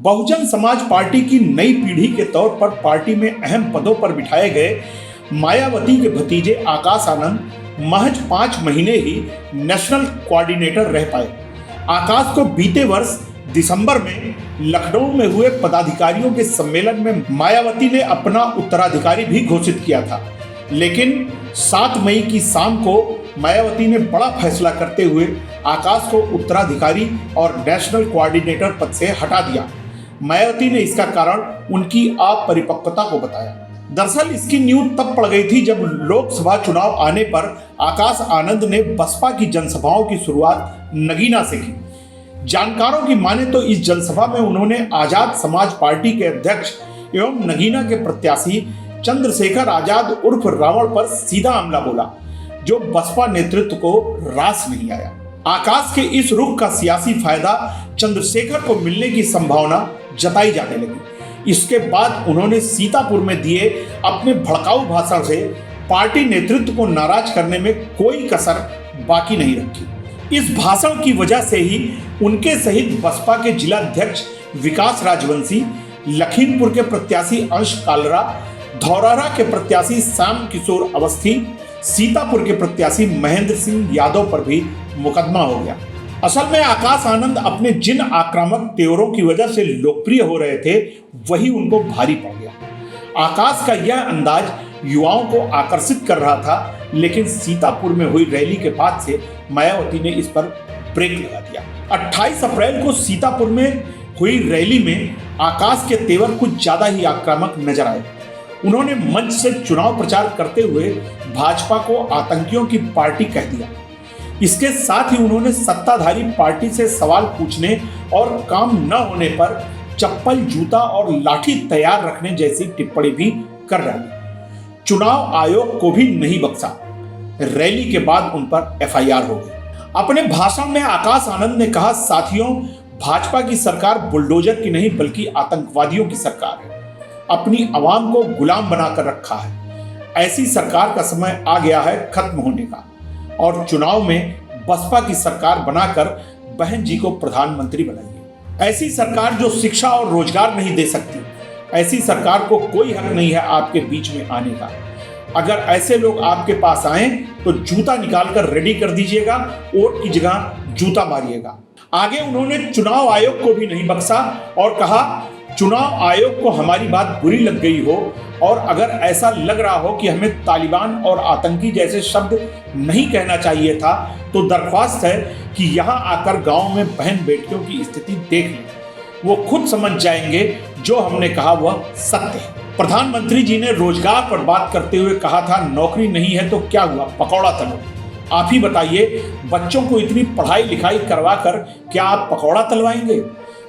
Bahujan Samaj party की नई पीढ़ी के तौर पर पार्टी में अहम पदों पर बिठाए गए मायावती के भतीजे आकाश आनंद महज 5 महीने ही नेशनल कोऑर्डिनेटर रह पाए। आकाश को बीते वर्ष दिसंबर में लखनऊ में हुए पदाधिकारियों के सम्मेलन में मायावती ने अपना उत्तराधिकारी भी घोषित किया था, लेकिन 7 मई की शाम को मायावती ने बड़ा फैसला करते हुए आकाश को उत्तराधिकारी और नेशनल कोऑर्डिनेटर पद से हटा दिया। मायावती ने इसका कारण उनकी अपरिपक्वता को बताया। दरअसल इसकी नींव तब पड़ गई थी जब लोकसभा चुनाव आने पर आकाश आनंद ने बसपा की जनसभाओं की शुरुआत नगीना से की। जानकारों की माने तो इस जनसभा में उन्होंने आजाद समाज पार्टी के अध्यक्ष एवं नगीना के प्रत्याशी चंद्रशेखर आजाद उर्फ रावण पर सीधा हमला बोला, जो बसपा नेतृत्व को रास नहीं आया। आकाश के इस रुख का सियासी फायदा चंद्रशेखर को मिलने की संभावना जताई जाने लगी। इसके बाद उन्होंने सीतापुर में दिए अपने भड़काऊ भाषण से पार्टी नेतृत्व को नाराज करने में कोई कसर बाकी नहीं रखी। इस भाषण की वजह से ही उनके सहित बसपा के जिला अध्यक्ष विकास राजवंशी, लखीमपुर के प्रत्याशी अंश कालरा, धौरहरा के प्रत्याशी श्याम किशोर अवस्थी, सीतापुर के प्रत्याशी महेंद्र सिंह यादव पर भी मुकदमा हो गया। असल में आकाश आनंद अपने जिन आक्रामक तेवरों की वजह से लोकप्रिय हो रहे थे, वही उनको भारी पड़ गया। आकाश का यह अंदाज युवाओं को आकर्षित कर रहा था, लेकिन सीतापुर में हुई रैली के बाद से मायावती ने इस पर ब्रेक लगा दिया। 28 अप्रैल को सीतापुर में हुई रैली में आकाश के तेवर कुछ ज्यादा ही आक्रामक नजर आए। उन्होंने मंच से चुनाव प्रचार करते हुए भाजपा को आतंकियों की पार्टी कह दिया। इसके साथ ही उन्होंने सत्ताधारी पार्टी से सवाल पूछने और काम न होने पर चप्पल, जूता और लाठी तैयार रखने जैसी टिप्पणी भी कर डाली। चुनाव आयोग को भी नहीं बख्शा। रैली के बाद उन पर एफआईआर हो गई। अपने भाषण में आकाश आनंद ने कहा, साथियों, भाजपा की सरकार बुलडोजर की नहीं बल्कि आतंकवादियों की सरकार है। अपनी आवाम को गुलाम बनाकर रखा है। ऐसी सरकार का समय आ गया है खत्म होने का, और चुनाव में बसपा की सरकार बनाकर बहन जी को प्रधानमंत्री बनाइए। ऐसी सरकार जो शिक्षा और रोजगार नहीं दे सकती, ऐसी सरकार को कोई हक नहीं है आपके बीच में आने का। अगर ऐसे लोग आपके पास आए तो जूता निकालकर रेडी कर दीजिएगा, वोट की जगह जूता मारिएगा। आगे उन्होंने चुनाव आयोग को भी नहीं बख्शा और कहा, चुनाव आयोग को हमारी बात बुरी लग गई हो और अगर ऐसा लग रहा हो कि हमें तालिबान और आतंकी जैसे शब्द नहीं कहना चाहिए था, तो दरख्वास्त है कि यहाँ आकर गांव में बहन बेटियों की स्थिति देख लें। वो खुद समझ जाएंगे जो हमने कहा वह सत्य है। प्रधानमंत्री जी ने रोजगार पर बात करते हुए कहा था, नौकरी नहीं है तो क्या हुआ, पकौड़ा तलो। आप ही बताइए, बच्चों को इतनी पढ़ाई लिखाई करवा कर क्या आप पकौड़ा तलवाएंगे?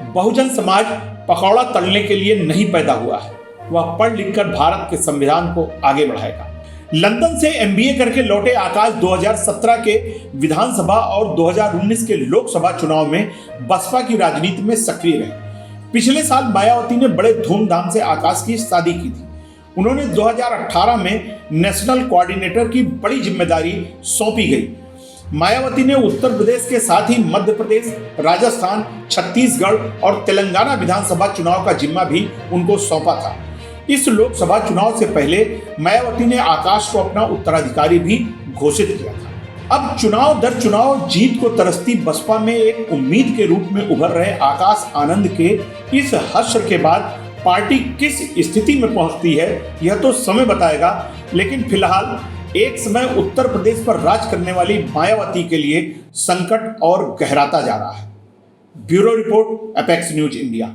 बहुजन समाज पकौड़ा तलने के लिए नहीं पैदा हुआ है। वह पढ़ लिखकर भारत के संविधान को आगे बढ़ाएगा। लंदन से एमबीए करके लौटे आकाश 2017 के विधानसभा और 2019 के लोकसभा चुनाव में बसपा की राजनीति में सक्रिय रहे। पिछले साल मायावती ने बड़े धूमधाम से आकाश की शादी की थी। उन्होंने 2018 में नेशनल कोऑर्डिनेटर की बड़ी जिम्मेदारी सौंपी गई। मायावती ने उत्तर प्रदेश के साथ ही मध्य प्रदेश, राजस्थान, छत्तीसगढ़ और तेलंगाना विधानसभा चुनाव का जिम्मा भी उनको सौंपा था। इस लोकसभा चुनाव से पहले मायावती ने आकाश को अपना उत्तराधिकारी भी घोषित किया था। अब चुनाव दर चुनाव जीत को तरसती बसपा में एक उम्मीद के रूप में उभर रहे आकाश आनंद के इस हश्र के बाद पार्टी किस स्थिति में पहुंचती है, यह तो समय बताएगा। लेकिन फिलहाल एक समय उत्तर प्रदेश पर राज करने वाली मायावती के लिए संकट और गहराता जा रहा है। Bureau report, apex news India.